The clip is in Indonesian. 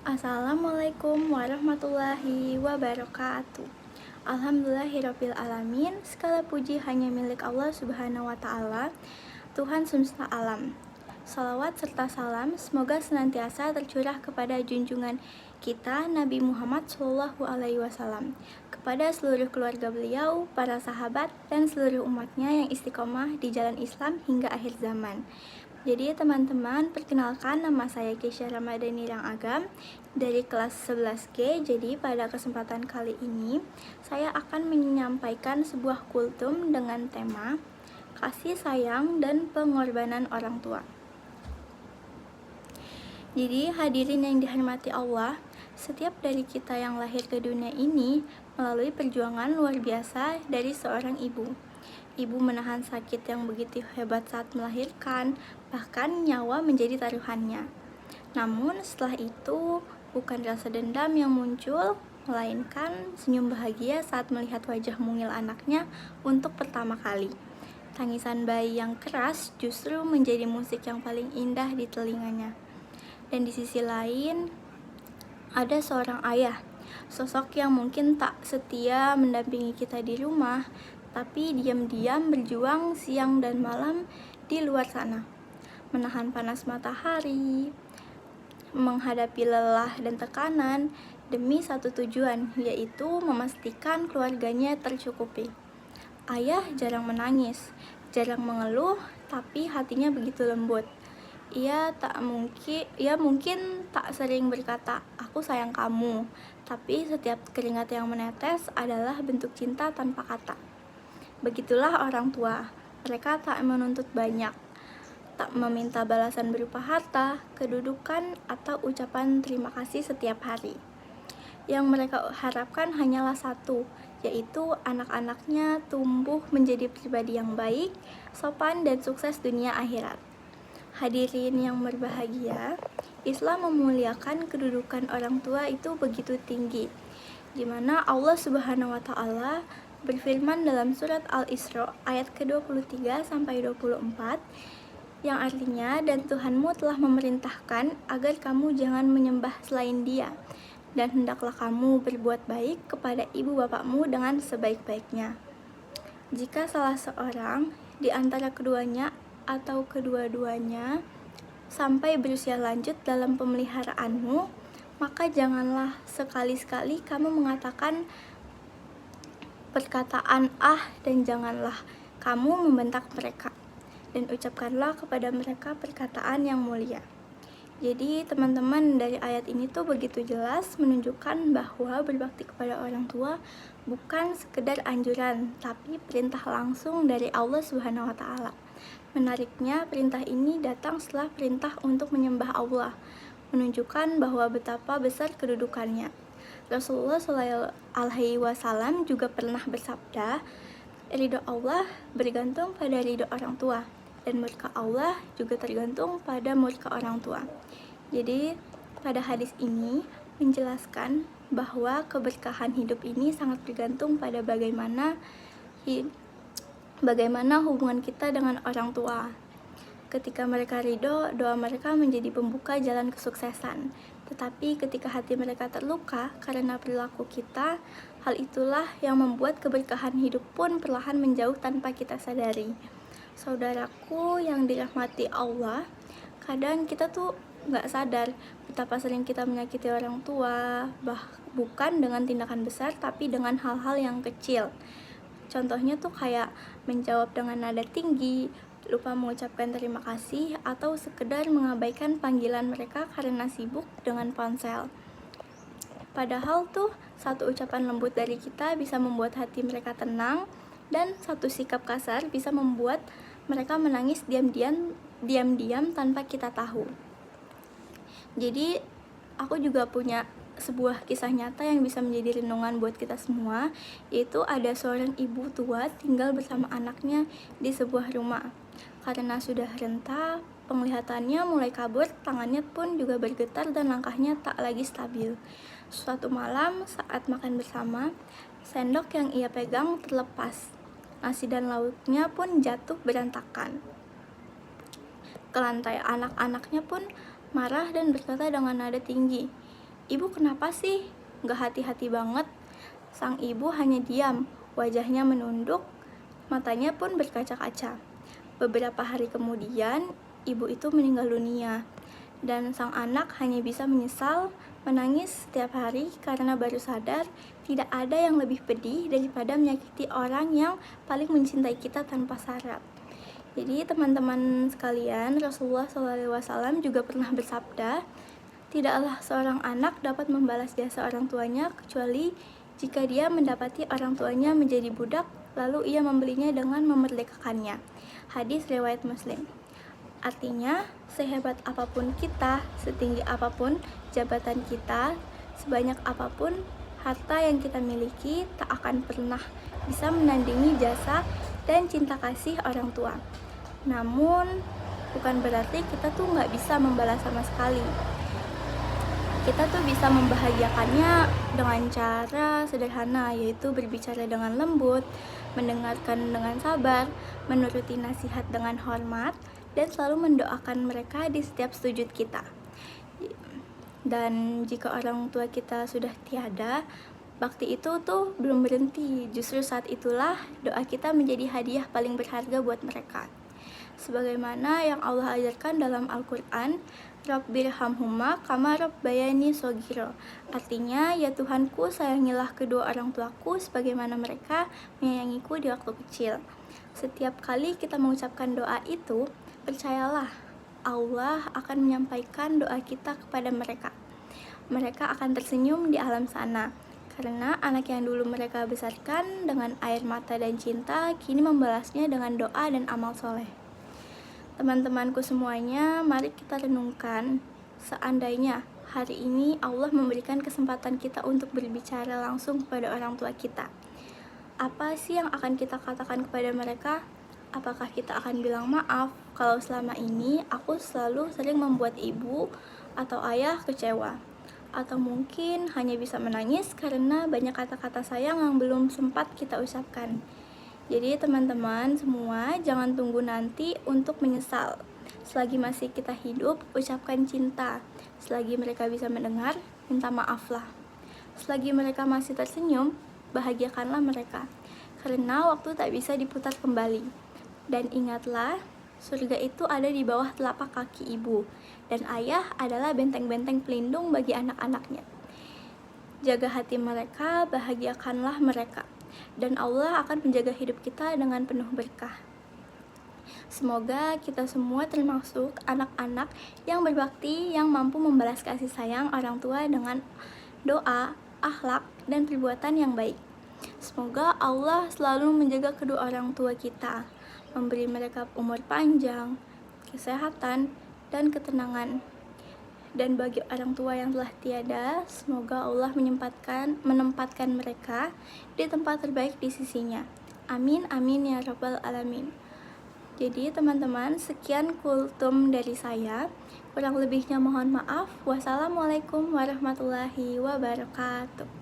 Assalamualaikum warahmatullahi wabarakatuh. Alhamdulillahirabbil alamin. Segala puji hanya milik Allah Subhanahu wa taala, Tuhan semesta alam. Salawat serta salam semoga senantiasa tercurah kepada junjungan kita Nabi Muhammad SAW, kepada seluruh keluarga beliau, para sahabat, dan seluruh umatnya yang istiqomah di jalan Islam hingga akhir zaman. Jadi teman-teman, perkenalkan nama saya Keisha Ramadhani Rangagam dari kelas 11G. Jadi pada kesempatan kali ini saya akan menyampaikan sebuah kultum dengan tema kasih sayang dan pengorbanan orang tua. Jadi hadirin yang dihormati Allah, setiap dari kita yang lahir ke dunia ini melalui perjuangan luar biasa dari seorang ibu. Ibu menahan sakit yang begitu hebat saat melahirkan, bahkan nyawa menjadi taruhannya. Namun setelah itu, bukan rasa dendam yang muncul, melainkan senyum bahagia saat melihat wajah mungil anaknya untuk pertama kali. Tangisan bayi yang keras justru menjadi musik yang paling indah di telinganya. Dan di sisi lain, ada seorang ayah, sosok yang mungkin tak setia mendampingi kita di rumah, tapi diam-diam berjuang siang dan malam di luar sana, menahan panas matahari, menghadapi lelah dan tekanan demi satu tujuan, yaitu memastikan keluarganya tercukupi. Ayah jarang menangis, jarang mengeluh, tapi hatinya begitu lembut. Ia mungkin tak sering berkata, "Aku sayang kamu," tapi setiap keringat yang menetes adalah bentuk cinta tanpa kata. Begitulah orang tua. Mereka tak menuntut banyak, tak meminta balasan berupa harta, kedudukan, atau ucapan terima kasih setiap hari. Yang mereka harapkan hanyalah satu, yaitu anak-anaknya tumbuh menjadi pribadi yang baik, sopan, dan sukses dunia akhirat. Hadirin yang berbahagia, Islam memuliakan kedudukan orang tua itu begitu tinggi, di mana Allah Subhanahu wa taala berfirman dalam surat Al-Isra ayat ke-23 sampai 24 yang artinya, "Dan Tuhanmu telah memerintahkan agar kamu jangan menyembah selain Dia, dan hendaklah kamu berbuat baik kepada ibu bapakmu dengan sebaik-baiknya. Jika salah seorang di antara keduanya atau kedua-duanya sampai berusia lanjut dalam pemeliharaanmu, maka janganlah sekali-sekali kamu mengatakan perkataan dan janganlah kamu membentak mereka, dan ucapkanlah kepada mereka perkataan yang mulia." Jadi teman-teman, dari ayat ini tuh begitu jelas menunjukkan bahwa berbakti kepada orang tua bukan sekedar anjuran, tapi perintah langsung dari Allah Subhanahu wa taala. Menariknya, perintah ini datang setelah perintah untuk menyembah Allah, menunjukkan bahwa betapa besar kedudukannya. Rasulullah SAW juga pernah bersabda, "Ridho Allah bergantung pada ridho orang tua, dan murka Allah juga tergantung pada murka orang tua." Jadi pada hadis ini menjelaskan bahwa keberkahan hidup ini sangat bergantung pada bagaimana hubungan kita dengan orang tua. Ketika mereka ridho, doa mereka menjadi pembuka jalan kesuksesan. Tetapi ketika hati mereka terluka karena perilaku kita, hal itulah yang membuat keberkahan hidup pun perlahan menjauh tanpa kita sadari. Saudaraku yang dirahmati Allah, kadang kita tuh gak sadar betapa sering kita menyakiti orang tua, bukan dengan tindakan besar, tapi dengan hal-hal yang kecil. Contohnya tuh kayak menjawab dengan nada tinggi, lupa mengucapkan terima kasih, atau sekedar mengabaikan panggilan mereka karena sibuk dengan ponsel. Padahal tuh satu ucapan lembut dari kita bisa membuat hati mereka tenang, dan satu sikap kasar bisa membuat mereka menangis diam-diam tanpa kita tahu. Jadi aku juga punya sebuah kisah nyata yang bisa menjadi renungan buat kita semua, yaitu ada seorang ibu tua tinggal bersama anaknya di sebuah rumah. Karena sudah renta, penglihatannya mulai kabur, tangannya pun juga bergetar dan langkahnya tak lagi stabil. Suatu malam saat makan bersama, sendok yang ia pegang terlepas. Nasi dan lauknya pun jatuh berantakan ke lantai. Anak-anaknya pun marah dan berkata dengan nada tinggi, "Ibu kenapa sih? Gak hati-hati banget." Sang ibu hanya diam, wajahnya menunduk, matanya pun berkaca-kaca. Beberapa hari kemudian, ibu itu meninggal dunia. Dan sang anak hanya bisa menyesal, menangis setiap hari karena baru sadar tidak ada yang lebih pedih daripada menyakiti orang yang paling mencintai kita tanpa syarat. Jadi teman-teman sekalian, Rasulullah SAW juga pernah bersabda, "Tidaklah seorang anak dapat membalas jasa orang tuanya kecuali jika dia mendapati orang tuanya menjadi budak, lalu ia membelinya dengan memerdekakannya." Hadis riwayat Muslim. Artinya, sehebat apapun kita, setinggi apapun jabatan kita, sebanyak apapun harta yang kita miliki, tak akan pernah bisa menandingi jasa dan cinta kasih orang tua. Namun, bukan berarti kita tuh nggak bisa membalas sama sekali. Kita tuh bisa membahagiakannya dengan cara sederhana, yaitu berbicara dengan lembut, mendengarkan dengan sabar, menuruti nasihat dengan hormat, dan selalu mendoakan mereka di setiap sujud kita. Dan jika orang tua kita sudah tiada, bakti itu tuh belum berhenti. Justru saat itulah doa kita menjadi hadiah paling berharga buat mereka. Sebagaimana yang Allah ajarkan dalam Al-Quran, "Rabbirhamhuma kama rabbayani shogiro." Artinya, ya Tuhanku, sayangilah kedua orang tuaku sebagaimana mereka menyayangiku di waktu kecil. Setiap kali kita mengucapkan doa itu, percayalah, Allah akan menyampaikan doa kita kepada mereka. Mereka akan tersenyum di alam sana, karena anak yang dulu mereka besarkan dengan air mata dan cinta, kini membalasnya dengan doa dan amal soleh. Teman-temanku semuanya, mari kita renungkan, seandainya hari ini Allah memberikan kesempatan kita untuk berbicara langsung kepada orang tua kita. Apa sih yang akan kita katakan kepada mereka? Apakah kita akan bilang maaf kalau selama ini aku selalu sering membuat ibu atau ayah kecewa? Atau mungkin hanya bisa menangis karena banyak kata-kata sayang yang belum sempat kita ucapkan. Jadi teman-teman semua, jangan tunggu nanti untuk menyesal. Selagi masih kita hidup, ucapkan cinta. Selagi mereka bisa mendengar, minta maaflah. Selagi mereka masih tersenyum, bahagiakanlah mereka. Karena waktu tak bisa diputar kembali. Dan ingatlah, surga itu ada di bawah telapak kaki ibu. Dan ayah adalah benteng-benteng pelindung bagi anak-anaknya. Jaga hati mereka, bahagiakanlah mereka. Dan Allah akan menjaga hidup kita dengan penuh berkah. Semoga kita semua termasuk anak-anak yang berbakti, yang mampu membalas kasih sayang orang tua dengan doa, akhlak, dan perbuatan yang baik. Semoga Allah selalu menjaga kedua orang tua kita, memberi mereka umur panjang, kesehatan, dan ketenangan. Dan bagi orang tua yang telah tiada, semoga Allah menempatkan mereka di tempat terbaik di sisinya. Amin, amin ya rabbal alamin. Jadi teman-teman, sekian kultum dari saya. Kurang lebihnya mohon maaf. Wassalamualaikum warahmatullahi wabarakatuh.